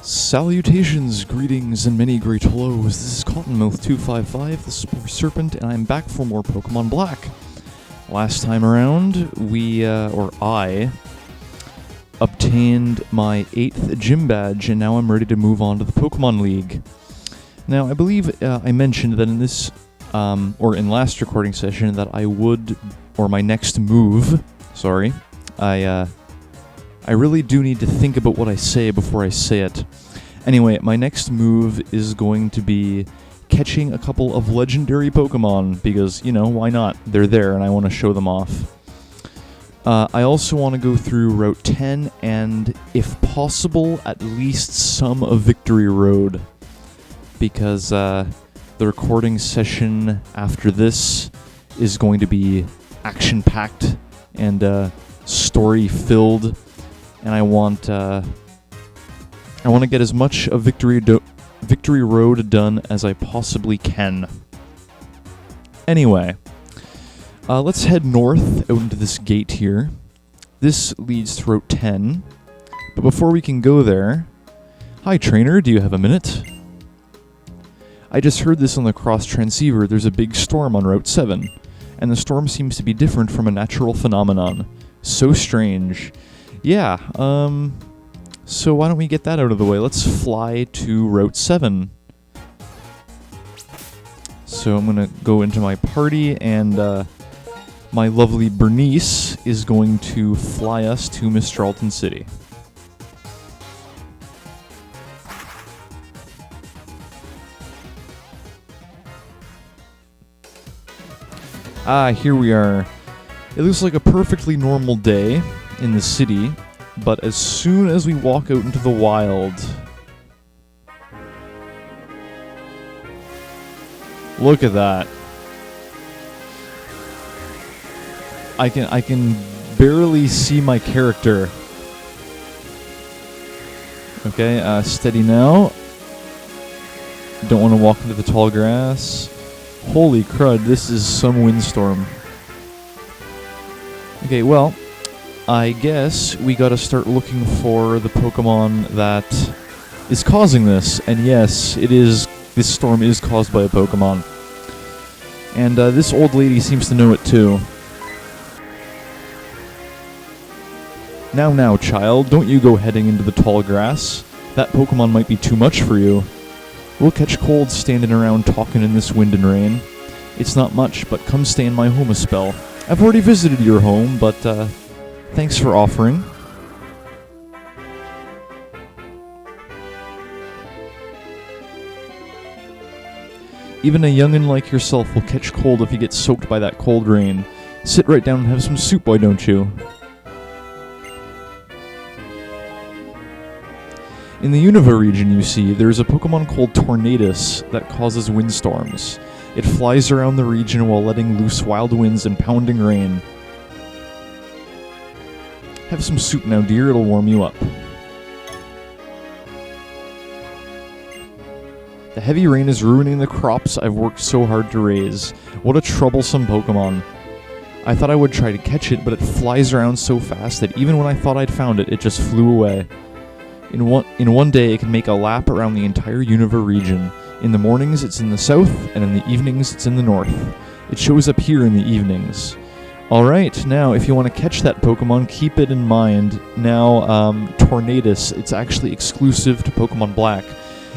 Salutations, greetings, and many great hellos. This is Cottonmouth255, the Spore Serpent, and I'm back for more Pokemon Black. Last time around, I obtained my 8th gym badge, and now I'm ready to move on to the Pokemon League. Now, I believe I mentioned that in this, in last recording session, that I would, or my next move, I really do need to think about what I say before I say it. Anyway, my next move is going to be catching a couple of legendary Pokemon, because, you know, why not? They're there, and I want to show them off. I also want to go through Route 10, and, if possible, at least some of Victory Road, because the recording session after this is going to be action-packed and story-filled. And I want to get as much of Victory Road done as I possibly can. Anyway, let's head north out into this gate here. This leads to Route 10. But before we can go there... Hi, trainer, do you have a minute? I just heard this on the cross transceiver. There's a big storm on Route 7. And the storm seems to be different from a natural phenomenon. So strange. Yeah, so why don't we get that out of the way? Let's fly to Route 7. So I'm going to go into my party, and my lovely Bernice is going to fly us to Mistralton City. Here we are. It looks like a perfectly normal day in the city, but as soon as we walk out into the wild, look at that. I can barely see my character. Okay, steady now. Don't want to walk into the tall grass. Holy crud, this is some windstorm. Okay, well, I guess we gotta start looking for the Pokemon that is causing this. And yes, this storm is caused by a Pokemon. And this old lady seems to know it too. Now, child, don't you go heading into the tall grass. That Pokemon might be too much for you. We'll catch cold standing around talking in this wind and rain. It's not much, but come stay in my home a spell. I've already visited your home, but thanks for offering. Even a young'un like yourself will catch cold if you get soaked by that cold rain. Sit right down and have some soup, why don't you? In the Unova region, you see, there's a Pokemon called Tornadus that causes windstorms. It flies around the region while letting loose wild winds and pounding rain. Have some soup now, dear. It'll warm you up. The heavy rain is ruining the crops I've worked so hard to raise. What a troublesome Pokemon. I thought I would try to catch it, but it flies around so fast that even when I thought I'd found it, it just flew away. In one day, it can make a lap around the entire Unova region. In the mornings, it's in the south, and in the evenings, it's in the north. It shows up here in the evenings. Alright, now, if you want to catch that Pokemon, keep it in mind. Now, Tornadus, it's actually exclusive to Pokemon Black.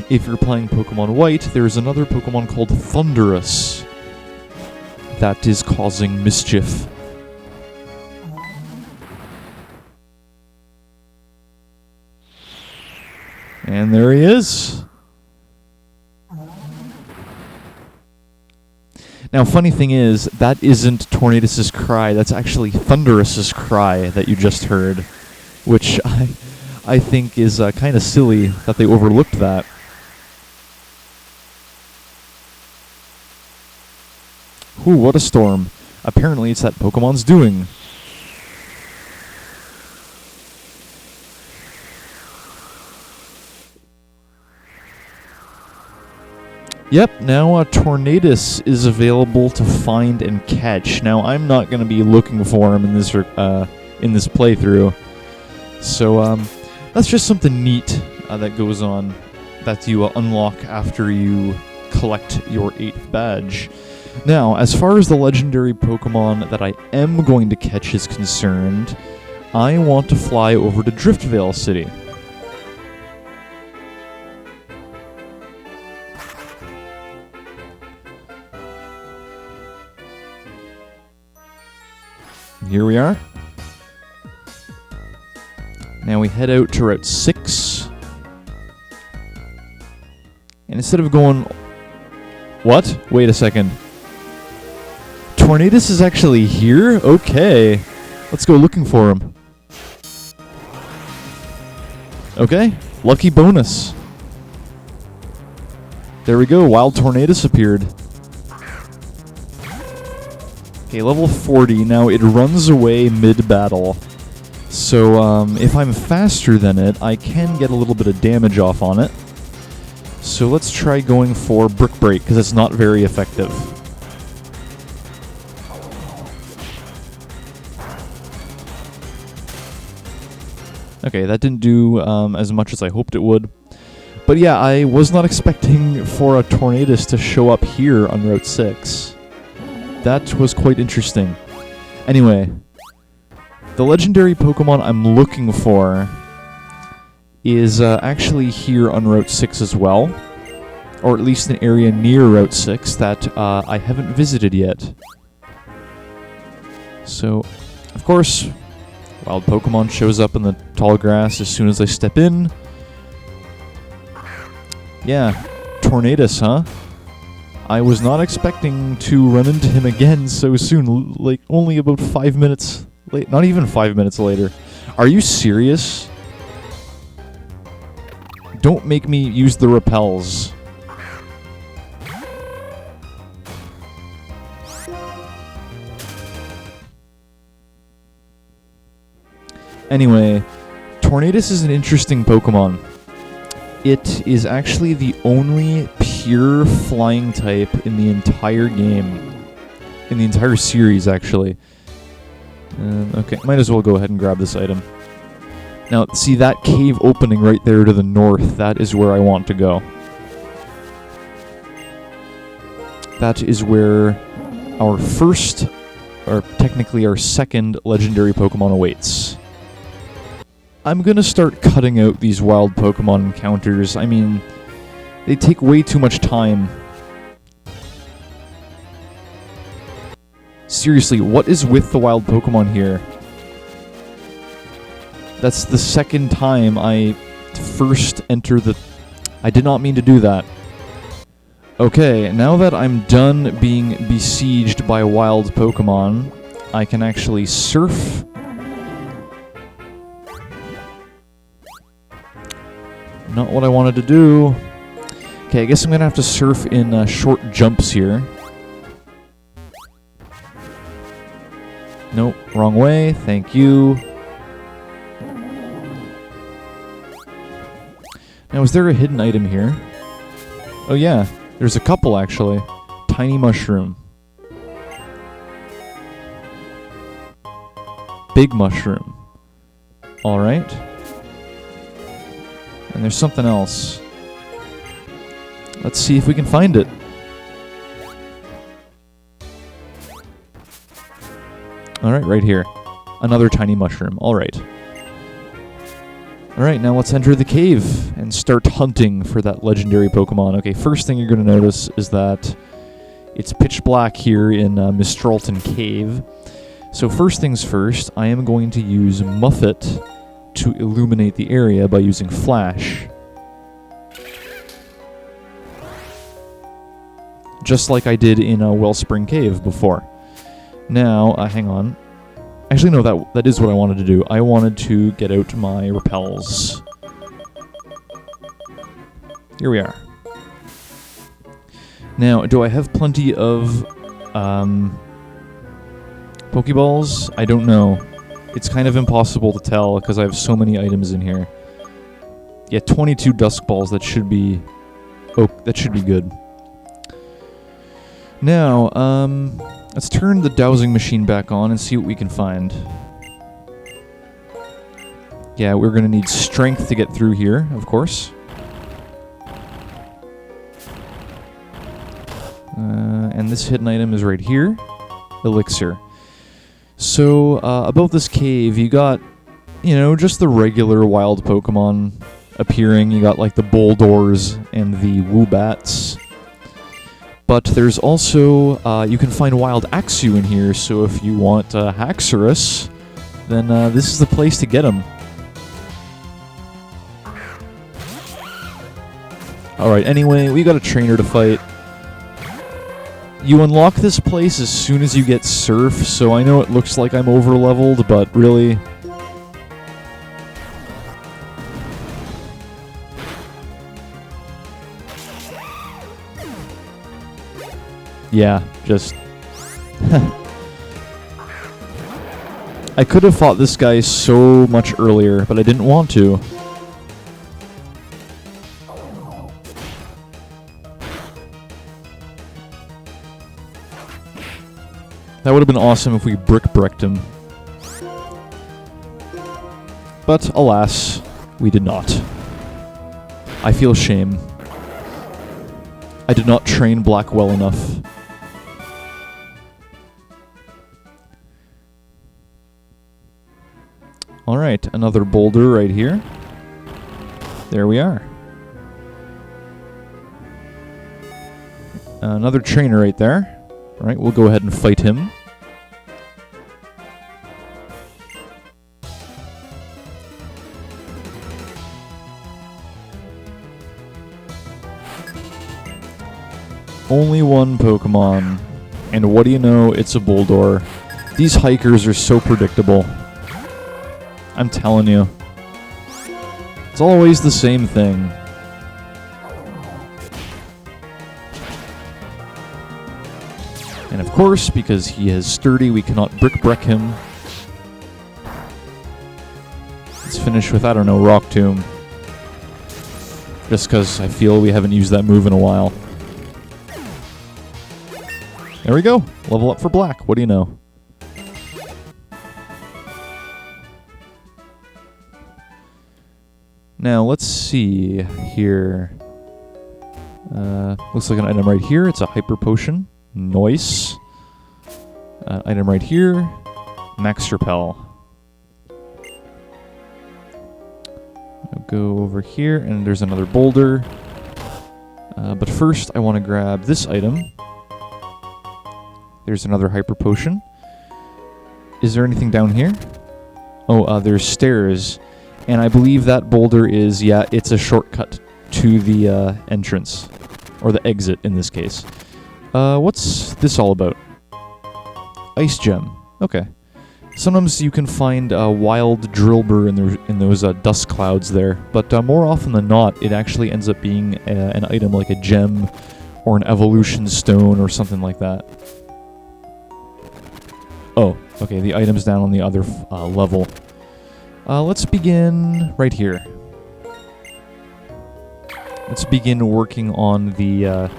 If you're playing Pokemon White, there's another Pokemon called Thunderous that is causing mischief. And there he is. Now, funny thing is, that isn't Tornadus' cry, that's actually Thunderous' cry that you just heard, which I think is kind of silly that they overlooked that. Ooh, what a storm. Apparently it's that Pokemon's doing. Yep, now Tornadus is available to find and catch. Now, I'm not going to be looking for him in this playthrough, so that's just something neat that goes on that you unlock after you collect your 8th badge. Now, as far as the legendary Pokemon that I am going to catch is concerned, I want to fly over to Driftvale City. Here we are. Now we head out to Route 6. And instead of going... What? Wait a second. Tornadus is actually here? Okay. Let's go looking for him. Okay. Lucky bonus. There we go. Wild Tornadus appeared. Okay, level 40. Now it runs away mid-battle. So if I'm faster than it, I can get a little bit of damage off on it. So let's try going for Brick Break, because it's not very effective. Okay, that didn't do as much as I hoped it would. But yeah, I was not expecting for a Tornadus to show up here on Route 6. That was quite interesting. Anyway, the legendary Pokemon I'm looking for is actually here on Route 6 as well. Or at least an area near Route 6 that I haven't visited yet. So, of course, wild Pokemon shows up in the tall grass as soon as I step in. Yeah, Tornadus, huh? I was not expecting to run into him again so soon, like only about 5 minutes late, not even 5 minutes later. Are you serious? Don't make me use the repels. Anyway, Tornadus is an interesting Pokemon. It is actually the only pure flying type in the entire game. In the entire series, actually. Okay, might as well go ahead and grab this item. Now, see that cave opening right there to the north? That is where I want to go. That is where our first, or technically our second, legendary Pokemon awaits. I'm gonna start cutting out these wild Pokemon encounters. I mean, they take way too much time. Seriously, what is with the wild Pokemon here? That's the second time I first enter the... I did not mean to do that. Okay, now that I'm done being besieged by wild Pokemon, I can actually surf... Not what I wanted to do. Okay, I guess I'm gonna have to surf in short jumps here. Nope, wrong way. Thank you. Now, is there a hidden item here? Oh yeah, there's a couple actually. Tiny mushroom. Big mushroom. Alright. And there's something else. Let's see if we can find it. Alright, right here. Another tiny mushroom. Alright. Alright, now let's enter the cave and start hunting for that legendary Pokemon. Okay, first thing you're going to notice is that it's pitch black here in Mistralton Cave. So first things first, I am going to use Muffet to illuminate the area by using Flash. Just like I did in Wellspring Cave before. Now, hang on. Actually, no, that is what I wanted to do. I wanted to get out my repels. Here we are. Now, do I have plenty of Pokeballs? I don't know. It's kind of impossible to tell because I have so many items in here. Yeah, 22 Dusk Balls. That should be... Oh, that should be good. Now, let's turn the dowsing machine back on and see what we can find. Yeah, we're going to need strength to get through here, of course. And this hidden item is right here. Elixir. So, above this cave, you got, you know, just the regular wild Pokemon appearing. You got, like, the Boldors and the Woobats. But there's also, you can find wild Axew in here, so if you want Haxorus, then this is the place to get him. Alright, anyway, we got a trainer to fight. You unlock this place as soon as you get Surf, so I know it looks like I'm over-leveled, but really... Yeah, just... I could have fought this guy so much earlier, but I didn't want to. That would have been awesome if we brick-brecked him. But, alas, we did not. I feel shame. I did not train Black well enough. Alright, another boulder right here. There we are. Another trainer right there. Alright, we'll go ahead and fight him. Only one Pokemon. And what do you know? It's a Boldor. These hikers are so predictable. I'm telling you. It's always the same thing. And of course, because he is sturdy, we cannot brick-breck him. Let's finish with, I don't know, Rock Tomb. Just because I feel we haven't used that move in a while. There we go. Level up for Black. What do you know? Now, let's see here. Looks like an item right here. It's a Hyper Potion. Nice. Item right here. Max Repel. I'll go over here, and there's another boulder. But first, I want to grab this item. There's another Hyper Potion. Is there anything down here? Oh, there's stairs. And I believe that boulder is, yeah, it's a shortcut to the entrance. Or the exit, in this case. What's this all about? Ice Gem. Okay. Sometimes you can find a wild Drillbur in those dust clouds there, but more often than not, it actually ends up being an item like a gem or an evolution stone or something like that. Oh, okay, the item's down on the other level. Let's begin right here. Let's begin working on the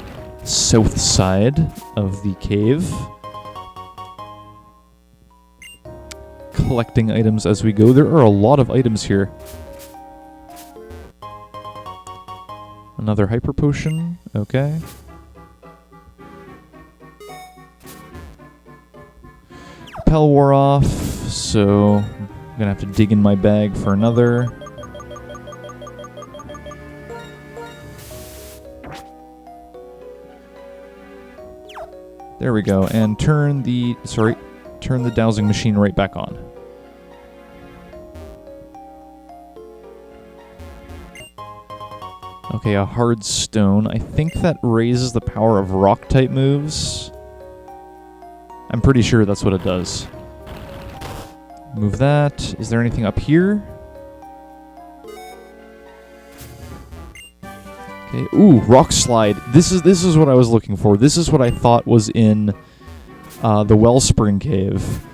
south side of the cave. Collecting items as we go. There are a lot of items here. Another Hyper Potion. Okay. Repel wore off, so I'm gonna have to dig in my bag for another. There we go, and turn the dowsing machine right back on. Okay, a hard stone. I think that raises the power of rock-type moves. I'm pretty sure that's what it does. Move that. Is there anything up here? Okay. Ooh, rock slide. This is what I was looking for. This is what I thought was in the Wellspring Cave.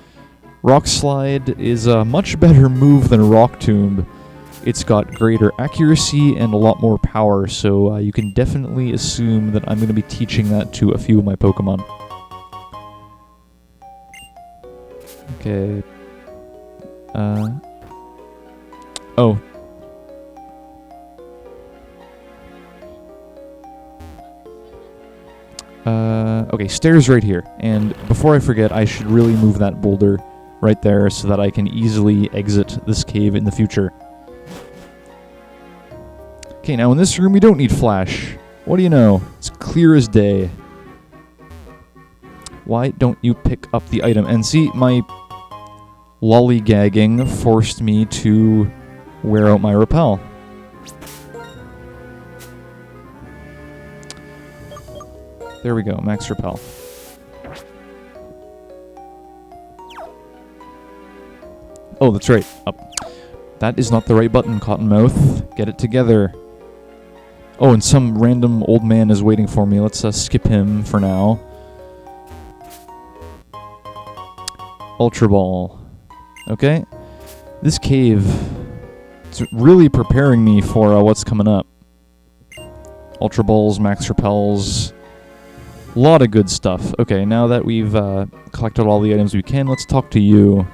Rock slide is a much better move than Rock Tomb. It's got greater accuracy and a lot more power, so you can definitely assume that I'm going to be teaching that to a few of my Pokemon. Okay. Oh. Okay, stairs right here. And before I forget, I should really move that boulder right there so that I can easily exit this cave in the future. Okay, now in this room we don't need flash. What do you know? It's clear as day. Why don't you pick up the item? And see, my lollygagging forced me to wear out my repel. There we go, max repel. Oh, that's right. Up. That is not the right button, Cottonmouth. Get it together. Oh, and some random old man is waiting for me. Let's skip him for now. Ultra Ball. Okay. This cave, it's really preparing me for what's coming up. Ultra Balls, max repels. A lot of good stuff. Okay, now that we've collected all the items we can, let's talk to you.